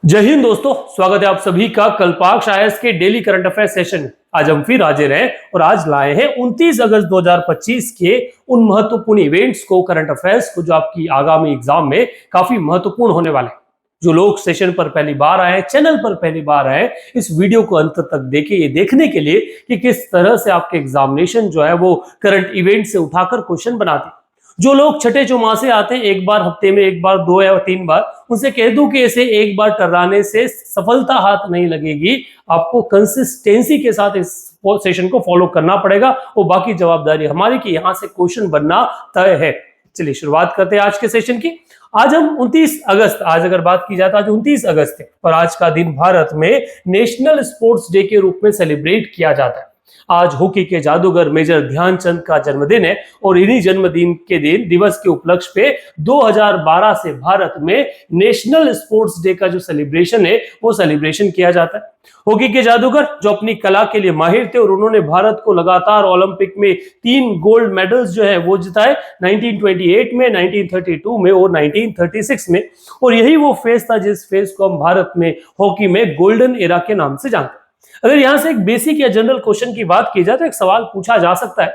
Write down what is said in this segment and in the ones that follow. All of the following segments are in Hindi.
जय हिंद दोस्तों, स्वागत है आप सभी का कल्पाक्ष आईएएस के डेली करंट अफेयर सेशन में। आज हम फिर हाजिर हैं और आज लाए हैं 29 अगस्त 2025 के उन महत्वपूर्ण इवेंट्स को, करंट अफेयर्स को, जो आपकी आगामी एग्जाम में काफी महत्वपूर्ण होने वाले हैं। जो लोग सेशन पर पहली बार आए, चैनल पर पहली बार आए, इस वीडियो को अंत तक देखें, ये देखने के लिए कि किस तरह से आपके एग्जामिनेशन जो है वो करंट इवेंट से उठाकर क्वेश्चन बनाते हैं। जो लोग छठे चौमासे आते हैं, एक बार हफ्ते में, एक बार, दो या तीन बार, उनसे कह दूं कि ऐसे एक बार टर्राने से सफलता हाथ नहीं लगेगी। आपको कंसिस्टेंसी के साथ इस सेशन को फॉलो करना पड़ेगा और बाकी जवाबदारी हमारी कि यहां से क्वेश्चन बनना तय है। चलिए शुरुआत करते हैं आज के सेशन की। आज हम 29 अगस्त, आज अगर बात की जाए तो आज 29 अगस्त है और आज का दिन भारत में नेशनल स्पोर्ट्स डे के रूप में सेलिब्रेट किया जाता है। आज हॉकी के जादूगर मेजर ध्यानचंद का जन्मदिन है और इन्हीं जन्मदिन के दिवस के उपलक्ष्य पे 2012 से भारत में नेशनल स्पोर्ट्स डे का जो सेलिब्रेशन है वो सेलिब्रेशन किया जाता है। हॉकी के जादूगर जो अपनी कला के लिए माहिर थे और उन्होंने भारत को लगातार ओलंपिक में 3 गोल्ड मेडल्स जो है वो जिताए, 1928 में, 1932 में और 1936 में। और यही वो फेज था जिस फेज को हम भारत में हॉकी में गोल्डन एरा के नाम से जानते हैं। अगर यहां से एक बेसिक या जनरल क्वेश्चन की बात की जाए तो एक सवाल पूछा जा सकता है,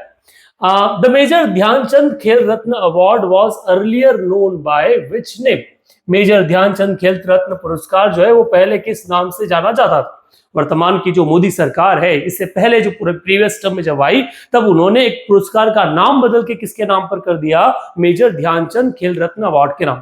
the major Dhyan Chand Khel Ratna award was earlier known by which name? Major Dhyan Chand Khel Ratna पुरस्कार जो है वो पहले किस नाम से जाना जाता था? वर्तमान की जो मोदी सरकार है, इससे पहले जो पूरे प्रीवियस टर्म में जब आई तब उन्होंने एक पुरस्कार का नाम बदल के किसके नाम पर कर दिया? मेजर ध्यानचंद खेल रत्न अवार्ड के नाम।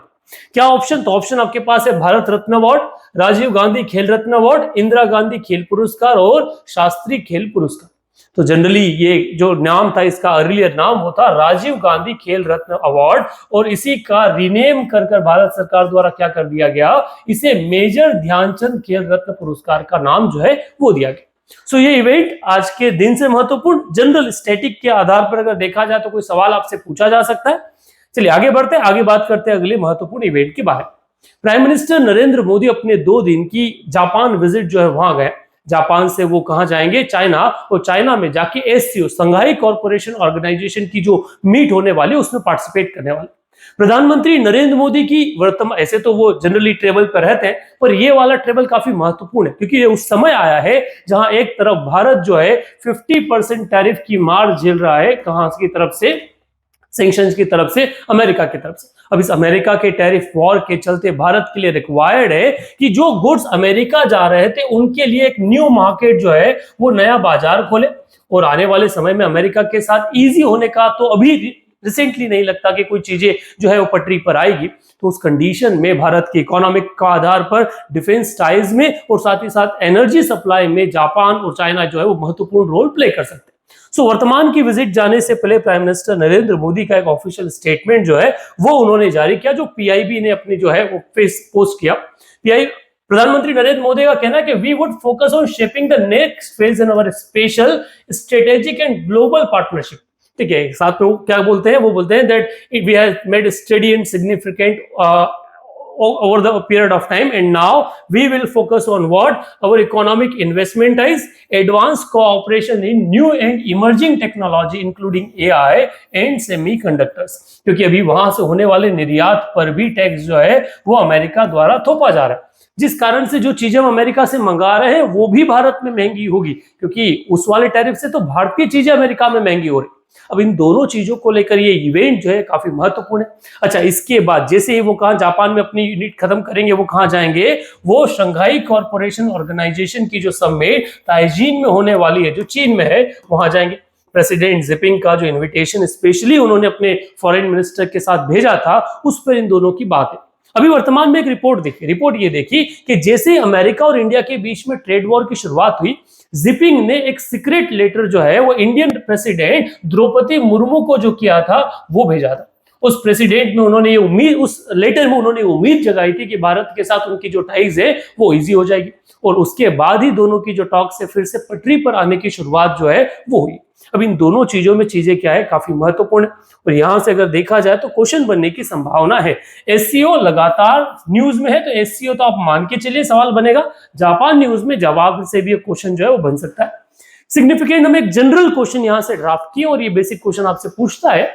क्या ऑप्शन? तो ऑप्शन आपके पास है भारत रत्न अवार्ड, राजीव गांधी खेल रत्न अवार्ड, इंदिरा गांधी खेल पुरस्कार और शास्त्री खेल पुरस्कार। तो जनरली ये जो नाम था, इसका अर्लियर नाम होता राजीव गांधी खेल रत्न अवार्ड और इसी का रिनेम कर भारत सरकार द्वारा क्या कर दिया गया? इसे मेजर ध्यानचंद खेल रत्न पुरस्कार का नाम जो है वो दिया गया। सो ये इवेंट आज के दिन से महत्वपूर्ण, जनरल स्टैटिक के आधार पर अगर देखा जाए तो कोई सवाल आपसे पूछा जा सकता है। चलिए आगे बढ़ते हैं, आगे बात करते हैं अगले महत्वपूर्ण इवेंट के बारे में। प्राइम मिनिस्टर नरेंद्र मोदी अपने 2 दिन की जापान विजिट जो है वहां गए। जापान से वो कहां जाएंगे? चाइना, और चाइना में जाके एससीओ, संघाई कॉर्पोरेशन ऑर्गेनाइजेशन की जो मीट होने वाली उसमें पार्टिसिपेट करने वाले। प्रधानमंत्री नरेंद्र मोदी की वर्तमान, ऐसे तो वो जनरली ट्रेवल पर रहते हैं पर ये वाला ट्रेवल काफी महत्वपूर्ण है क्योंकि ये उस समय आया है जहां एक तरफ भारत जो है 50% टैरिफ की मार झेल रहा है, कहां की तरफ से? सैंक्शंस की तरफ से, अमेरिका की तरफ से। अब इस अमेरिका के टैरिफ वॉर के चलते भारत के लिए रिक्वायर्ड है कि जो गुड्स अमेरिका जा रहे थे उनके लिए एक न्यू मार्केट जो है वो नया बाजार खोले। और आने वाले समय में अमेरिका के साथ इजी होने का तो अभी रिसेंटली नहीं लगता कि कोई चीजें जो है वो पटरी पर आएगी। तो उस कंडीशन में भारत की इकोनॉमिक का आधार पर डिफेंस टाइज में और साथ ही साथ एनर्जी सप्लाई में जापान और चाइना जो है वो महत्वपूर्ण रोल प्ले कर सकते हैं। सो वर्तमान की विजिट जाने से पहले प्राइम मिनिस्टर नरेंद्र मोदी का एक ऑफिशियल स्टेटमेंट जो है वो उन्होंने जारी किया, जो पीआईबी ने अपनी जो है वो पोस्ट किया। प्रधानमंत्री नरेंद्र मोदी का कहना है कि we would focus on shaping the next phase in our special strategic and global partnership. ठीक है, साथ में क्या बोलते हैं? वो बोलते हैं that we have made steady and significant over the period of time and now we will focus on what our economic investment is, advanced cooperation in new and emerging technology including AI and semiconductors। क्योंकि अभी वहां से होने वाले निर्यात पर भी टैक्स जो है वो अमेरिका द्वारा थोपा जा रहा है, जिस कारण से जो चीजें हम अमेरिका से मंगा रहे हैं वो भी भारत में महंगी होगी क्योंकि उस वाले टैरिफ से तो भारतीय चीजें अमेरिका में महंगी हो रही। अब इन दोनों चीजों को लेकर ये इवेंट जो है काफी महत्वपूर्ण है। अच्छा, इसके बाद जैसे ही वो कहां जापान में अपनी यूनिट खत्म करेंगे वो कहां जाएंगे? वो शंघाई कॉर्पोरेशन ऑर्गेनाइजेशन की जो समिट ताइजीन में होने वाली है, जो चीन में है, वहां जाएंगे। प्रेसिडेंट जिपिंग का जो इन्विटेशन स्पेशली उन्होंने अपने फॉरेन मिनिस्टर के साथ भेजा था, उस पर इन दोनों की बात है। अभी वर्तमान में एक रिपोर्ट ये देखी कि जैसे अमेरिका और इंडिया के बीच में ट्रेड वॉर की शुरुआत हुई, जिपिंग ने एक सीक्रेट लेटर जो है वो इंडियन प्रेसिडेंट द्रौपदी मुर्मू को जो किया था वो भेजा था। उस प्रेसिडेंट में उन्होंने ये उम्मीद, उस लेटर में उन्होंने उम्मीद जगाई थी कि भारत के साथ उनकी जो टाइज है वो इजी हो जाएगी और उसके बाद ही दोनों की जो टॉक से फिर से पटरी पर आने की शुरुआत जो है वो हुई। अब इन दोनों चीजों में चीजें क्या है? काफी महत्वपूर्ण है और यहां से अगर देखा जाए तो क्वेश्चन बनने की संभावना है। एससीओ लगातार न्यूज में है तो एससीओ तो आप मान के चलिए सवाल बनेगा। जापान न्यूज में जवाब से भी एक क्वेश्चन जो है वो बन सकता है। सिग्निफिकेंट, हम एक जनरल क्वेश्चन यहां से ड्राफ्ट किए और ये बेसिक क्वेश्चन आपसे पूछता है,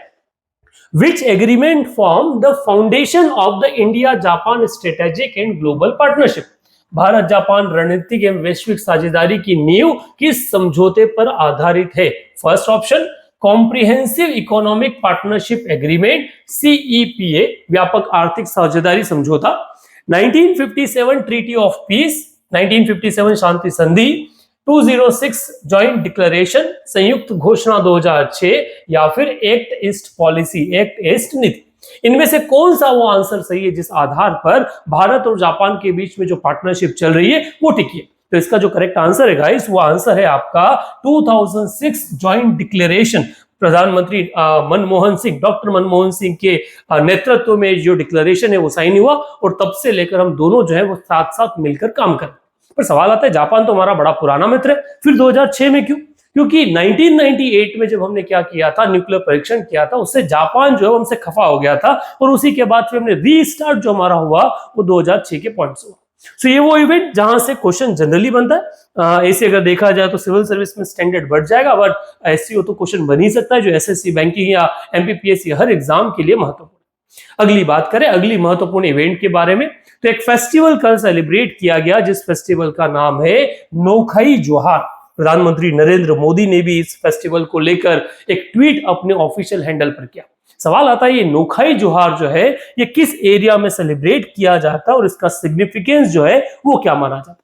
which agreement formed the foundation of the India-Japan strategic and global partnership? Bharat Japan रणनीतिक एवं वैश्विक साझेदारी की नींव किस समझौते पर आधारित है? First option comprehensive economic partnership agreement CEPA, व्यापक आर्थिक साझेदारी समझौता। 1957 ट्रीटी ऑफ पीस, 1957 शांति संधि, 206 जॉइंट डिक्लेरेशन, संयुक्त घोषणा 2006, या फिर act east policy, act east नीति। इनमें से कौन सा वो आंसर सही है जिस आधार पर भारत और जापान के बीच में जो पार्टनरशिप चल रही है वो टिकी है? तो इसका जो करेक्ट आंसर है गाइस, वो आंसर है आपका 2006 जॉइंट डिक्लेरेशन। प्रधानमंत्री मनमोहन सिंह, डॉक्टर मनमोहन सिंह के नेतृत्व में जो डिक्लेरेशन है वो साइन हुआ, और तब से लेकर हम दोनों जो है वो साथ साथ मिलकर काम कर रहे हैं। पर सवाल आता है, जापान तो हमारा बड़ा पुराना मित्र है, फिर 2006 में क्यों? क्योंकि 1998 में जब हमने क्या किया था, न्यूक्लियर परीक्षण किया था, उससे जापान जो है हमसे खफा हो गया था, और उसी के बाद फिर हमने रीस्टार्ट जो हमारा हुआ वो 2006 के पॉइंट से हुआ। सो ये वो इवेंट जहां से क्वेश्चन जनरली बनता है। ऐसे अगर देखा जाए तो सिविल सर्विस में स्टैंडर्ड बढ़ जाएगा, बट SCO तो क्वेश्चन बन ही सकता है जो SSC बैंकिंग या MPPSC हर एग्जाम के लिए महत्वपूर्ण। अगली बात करें अगली महत्वपूर्ण इवेंट के बारे में, तो एक फेस्टिवल कल सेलिब्रेट किया गया जिस फेस्टिवल का नाम है नोखाई जोहार। प्रधानमंत्री नरेंद्र मोदी ने भी इस फेस्टिवल को लेकर एक ट्वीट अपने ऑफिशियल हैंडल पर किया। सवाल आता है, ये नोखाई जोहार जो है ये किस एरिया में सेलिब्रेट किया जाता है और इसका सिग्निफिकेंस जो है वो क्या माना जाता है?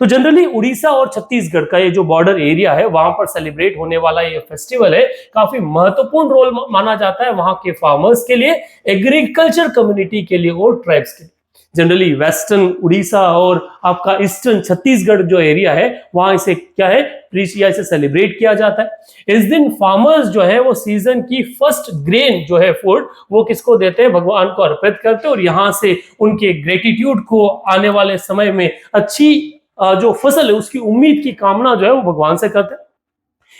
तो जनरली उड़ीसा और छत्तीसगढ़ का ये जो बॉर्डर एरिया है वहां पर सेलिब्रेट होने वाला ये फेस्टिवल है, काफी महत्वपूर्ण रोल माना जाता है वहां के फार्मर्स के लिए, एग्रीकल्चर कम्युनिटी के लिए और ट्राइब्स के लिए। जनरली वेस्टर्न उड़ीसा और आपका ईस्टर्न छत्तीसगढ़ जो एरिया है वहां इसे क्या है, प्रीसिया से सेलिब्रेट किया जाता है। इस दिन फार्मर्स जो है वो सीजन की फर्स्ट ग्रेन जो है फूड वो किसको देते हैं, भगवान को अर्पित करते हैं, और यहां से उनके ग्रेटिट्यूड को आने वाले समय में अच्छी जो फसल है उसकी उम्मीद की कामना जो है वो भगवान से करते हैं।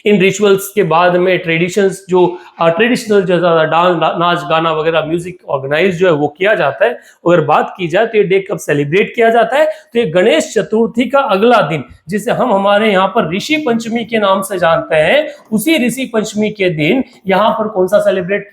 इन रिचुअल्स के बाद में ट्रेडिशंस जो ट्रेडिशनल जो डांस नाच गाना वगैरह म्यूजिक ऑर्गेनाइज जो है वो किया जाता है। अगर बात की जाए तो ये डे कब सेलिब्रेट किया जाता है, तो ये गणेश चतुर्थी का अगला दिन, जिसे हम हमारे यहाँ पर ऋषि पंचमी के नाम से जानते हैं, उसी ऋषि पंचमी के दिन यहाँ पर कौन सा सेलिब्रेट,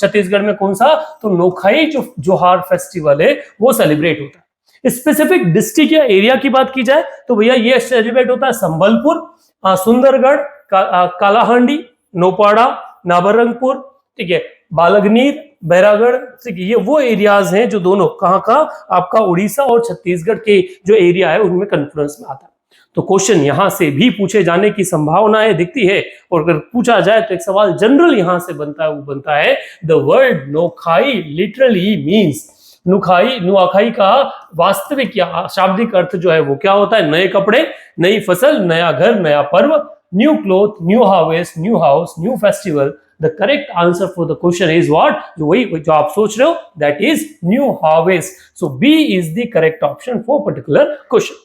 छत्तीसगढ़ में कौन सा, तो नोखाई जो जोहार फेस्टिवल है वो सेलिब्रेट होता है। स्पेसिफिक डिस्ट्रिक्ट या एरिया की बात की जाए तो भैया ये सेलिब्रेट होता है संबलपुर, सुंदरगढ़, कालाहांडी, नौपाड़ा, नाबरंगपुर, ठीक है, बालगनीर, बैरागढ़, ठीक है, ये वो एरियाज हैं जो दोनों कहाँ का आपका उड़ीसा और छत्तीसगढ़ के जो एरिया है उनमें कन्फ्लुएंस में आता है। तो क्वेश्चन यहां से भी पूछे जाने की संभावनाएं दिखती है, और अगर पूछा जाए तो एक सवाल जनरल यहां से बनता है, वो बनता है the word Nuakhai literally means, Nuakhai का वास्तविक या शाब्दिक अर्थ जो है वो क्या होता है, नए कपड़े, नई फसल, नया घर, नया पर्व, new cloth, new harvest, new house, new festival. The correct answer for the question is what, जो वही जो आप सोच रहे हो, that is new harvest. So B is the correct option for particular question.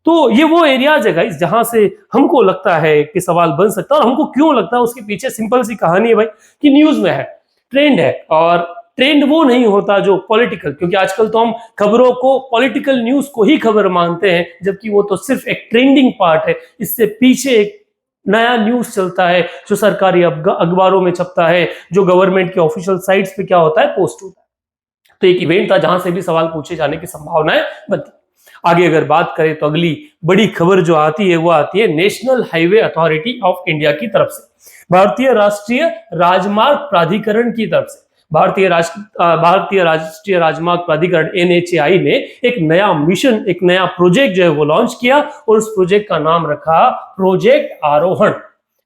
तो ये वो एरियाज है गाइस जहां से हमको लगता है कि सवाल बन सकता है, और हमको क्यों लगता है उसके पीछे सिंपल सी कहानी है भाई, कि न्यूज में है, ट्रेंड है, और ट्रेंड वो नहीं होता जो पॉलिटिकल, क्योंकि आजकल तो हम खबरों को, पॉलिटिकल न्यूज को ही खबर मानते हैं, जबकि वो तो सिर्फ एक ट्रेंडिंग पार्ट है। इससे पीछे एक नया न्यूज चलता है जो सरकारी अखबारों में छपता है, जो गवर्नमेंट के ऑफिशियल साइट्स पे क्या होता है, पोस्ट होता है। तो एक इवेंट था जहां से भी सवाल पूछे जाने की संभावनाएं बनती। आगे अगर बात करें तो अगली बड़ी खबर जो आती है वो आती है national highway authority of India की तरफ से, भारतीय राष्ट्रीय राजमार्ग प्राधिकरण की तरफ से। भारतीय राष्ट्रीय राजमार्ग प्राधिकरण NHAI ने एक नया मिशन, एक नया प्रोजेक्ट जो है वो लॉन्च किया, और उस प्रोजेक्ट का नाम रखा प्रोजेक्ट आरोहण।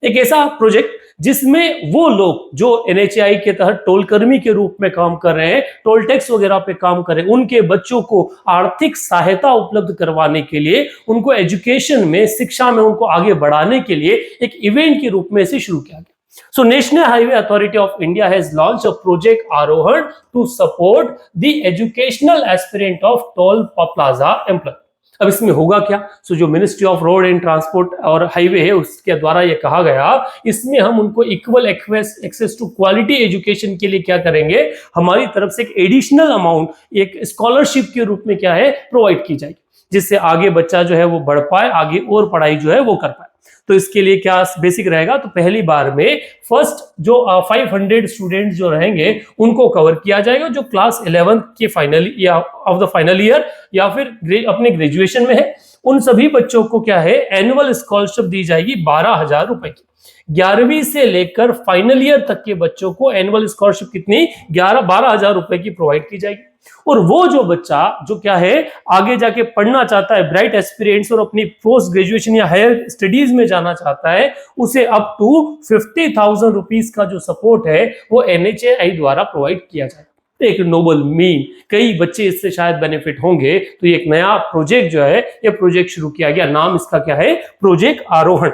एक ऐसा प्रोजेक्ट जिसमें वो लोग जो NHAI के तहत टोल कर्मी के रूप में काम कर रहे हैं, टोल टैक्स वगैरह पे काम कर रहे हैं, उनके बच्चों को आर्थिक सहायता उपलब्ध करवाने के लिए, उनको एजुकेशन में, शिक्षा में उनको आगे बढ़ाने के लिए एक इवेंट के रूप में इसे शुरू किया गया। So National Highway Authority of India has launched a project Arohan to support the educational aspirant of toll plaza employee. अब इसमें होगा क्या? सो जो ministry of road and transport और हाईवे है उसके द्वारा ये कहा गया, इसमें हम उनको equal access to quality education के लिए क्या करेंगे, हमारी तरफ से एक एडिशनल अमाउंट, एक स्कॉलरशिप के रूप में क्या है, प्रोवाइड की जाएगी, जिससे आगे बच्चा जो है वो बढ़ पाए, आगे और पढ़ाई जो है वो कर पाए। तो इसके लिए क्या बेसिक रहेगा, तो पहली बार में फर्स्ट जो 500 स्टूडेंट्स जो रहेंगे उनको कवर किया जाएगा जो क्लास 11 के फाइनल या ऑफ द फाइनल ईयर या फिर अपने ग्रेजुएशन में है। उन सभी बच्चों को क्या है, एनुअल स्कॉलरशिप दी जाएगी 12,000 रुपए की। 11वीं से लेकर फाइनल ईयर तक के बच्चों को एनुअल स्कॉलरशिप कितनी, 12,000 रुपए की प्रोवाइड की जाएगी। और वो जो बच्चा जो क्या है आगे जाके पढ़ना चाहता है, ब्राइट एस्पिरेंट्स और अपनी पोस्ट ग्रेजुएशन या हायर स्टडीज में जाना चाहता है, उसे अप टू 50,000 रुपीज का जो सपोर्ट है वो NHAI द्वारा प्रोवाइड किया जाएगा। एक नोबल मीन, कई बच्चे इससे शायद बेनिफिट होंगे। तो ये एक नया प्रोजेक्ट जो है, ये प्रोजेक्ट शुरू किया गया, नाम इसका क्या है, प्रोजेक्ट आरोहण।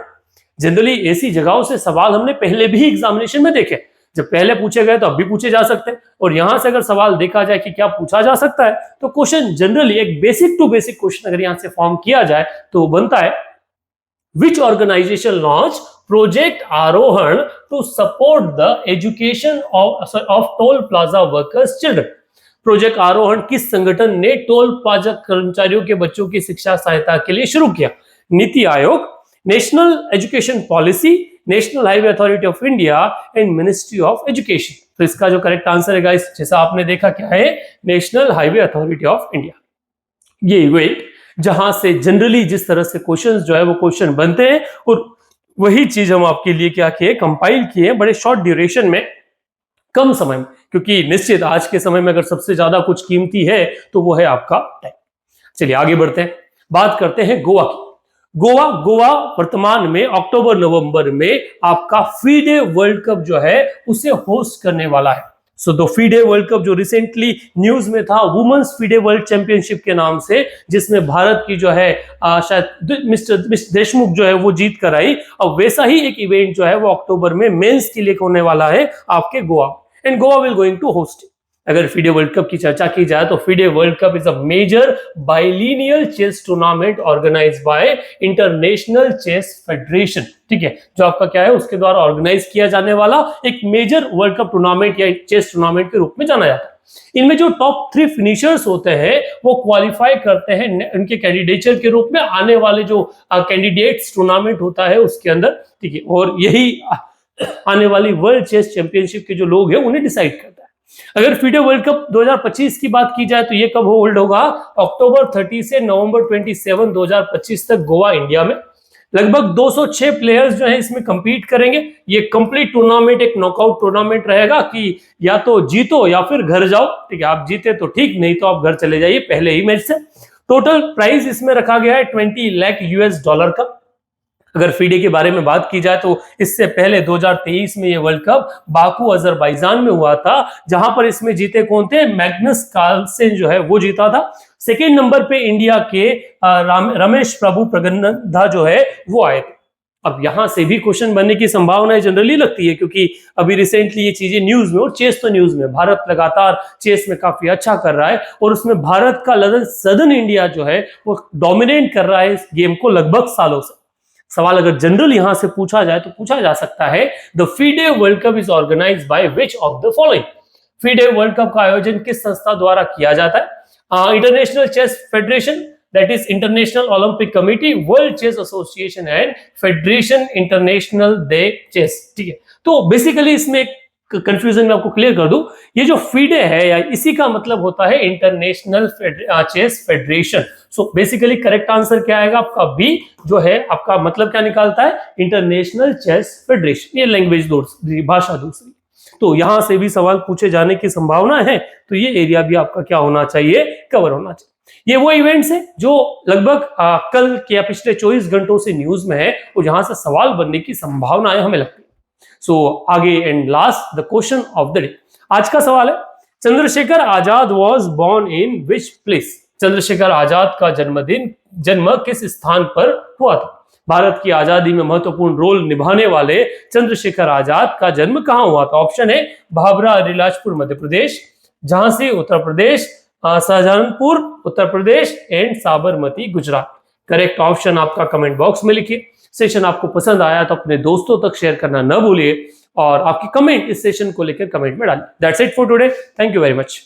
जनरली ऐसी जगहों से सवाल हमने पहले भी एग्जामिनेशन में देखे, जब पहले पूछे गए तो अब भी पूछे जा सकते हैं। और यहां से अगर सवाल देखा जाए कि क्या पूछा जा सकता है, तो क्वेश्चन जनरली एक बेसिक टू बेसिक क्वेश्चन अगर यहां से फॉर्म किया जाए तो बनता है, which organisation launch project Aarohan to support the education of toll plaza workers children. Project Aarohan किस संगठन ने टोल प्लाजा कर्मचारियों के बच्चों की शिक्षा सहायता के लिए शुरू किया? NITI Aayog, national education policy, national highway authority of India and ministry of education. तो इसका जो करेक्ट आंसर है गाइस, जैसा आपने देखा क्या है, national highway authority of India. ये इवेंट जहां से जनरली जिस तरह से क्वेश्चंस जो है वो क्वेश्चन बनते हैं, और वही चीज हम आपके लिए क्या किए, कंपाइल किए बड़े शॉर्ट ड्यूरेशन में, कम समय में, क्योंकि निश्चित आज के समय में अगर सबसे ज्यादा कुछ कीमती है तो वो है आपका टाइम। चलिए आगे बढ़ते हैं, बात करते हैं गोवा की। गोवा वर्तमान में अक्टूबर नवंबर में आपका फीडे वर्ल्ड कप जो है उसे होस्ट करने वाला है। So the FIDE world cup जो रिसेंटली न्यूज में था, वुमेन्स फीडे वर्ल्ड चैंपियनशिप के नाम से, जिसमें भारत की जो है शायद मिस्टर देशमुख जो है वो जीत कर आई। अब वैसा ही एक इवेंट जो है वो अक्टूबर में मेंस के लिए होने वाला है आपके Goa, and Goa will going to host. अगर फीडे वर्ल्ड कप की चर्चा की जाए तो FIDE world cup is a major biennial chess tournament organised by international chess federation. ठीक है, जो आपका क्या है उसके द्वारा ऑर्गेनाइज किया जाने वाला एक मेजर वर्ल्ड कप टूर्नामेंट या चेस टूर्नामेंट के रूप में जाना जाता है। इनमें जो टॉप 3 फिनिशर्स होते हैं वो क्वालिफाई करते हैं उनके कैंडिडेचर के रूप में आने वाले जो कैंडिडेट्स टूर्नामेंट होता है उसके अंदर। ठीक है, और यही आने वाली वर्ल्ड चेस चैंपियनशिप के जो लोग हैं उन्हें डिसाइड करता है। अगर फीडे वर्ल्ड कप 2025 की बात की जाए तो ये कब होल्ड होगा? अक्टूबर 30 से नवंबर 27 2025 तक गोवा इंडिया में। लगभग 206 प्लेयर्स जो है इसमें कंपीट करेंगे। ये कंप्लीट टूर्नामेंट एक नॉकआउट टूर्नामेंट रहेगा कि या तो जीतो या फिर घर जाओ। ठीक है, आप जीते तो ठीक, नहीं तो आप घर चले जाइए पहले ही मैच से। टोटल प्राइस इसमें रखा गया है 20 लाख US$ का। अगर फीडे के बारे में बात की जाए तो इससे पहले 2023 में ये वर्ल्ड कप बाकू अजरबैजान में हुआ था, जहां पर इसमें जीते कौन थे? मैग्नस कार्लसेन जो है वो जीता था। सेकेंड नंबर पे इंडिया के रमेश प्रभु प्रगन्धा जो है वो आए थे। अब यहां से भी क्वेश्चन बनने की संभावना जनरली लगती है, क्योंकि अभी रिसेंटली ये चीजें न्यूज में, और चेस तो न्यूज में, भारत लगातार चेस में काफी अच्छा कर रहा है और उसमें भारत का सदर्न इंडिया जो है वो डोमिनेट कर रहा है इस गेम को लगभग सालों से। सवाल अगर जनरल यहां से पूछा जाए तो पूछा जा सकता है, the FIDE world cup is organised by which of the following? FIDE world cup का आयोजन किस संस्था द्वारा किया जाता है? International chess federation, that is international Olympic committee, world chess association and federation international de chess. ठीक है, तो बेसिकली इसमें कंफ्यूजन में आपको क्लियर कर दूं, ये जो फीडे है या इसी का मतलब होता है international chess federation. So basically correct answer क्या आएगा आपका? बी जो है आपका मतलब क्या निकालता है? International chess federation. ये लैंग्वेज दूसरी, भाषा दूसरी। तो यहां से भी सवाल पूछे जाने की संभावना है, तो ये एरिया भी आपका क्या होना चाहिए? कवर होना चाहिए। ये वो इवेंट्स है जो लगभग कल या पिछले 24 घंटों से न्यूज में है और जहां से सवाल बनने की संभावनाएं हमें लगती है। सो आगे and last the question of the day. आज का सवाल है, Chandrashekhar Azad was born in which place? Chandrashekhar Azad का जन्म किस स्थान पर हुआ था? भारत की आजादी में महत्वपूर्ण रोल निभाने वाले चंद्रशेखर आजाद का जन्म कहां हुआ था? ऑप्शन है Bhabhra Alirajpur Madhya Pradesh, Jhansi Uttar Pradesh, Shahjahanpur Uttar Pradesh and Sabarmati Gujarat. Correct option आपका कमेंट बॉक्स में लिखिए। सेशन आपको पसंद आया तो अपने दोस्तों तक शेयर करना न भूलिए और आपकी कमेंट इस सेशन को लेकर कमेंट में डालिए। That's it for today, thank you very much.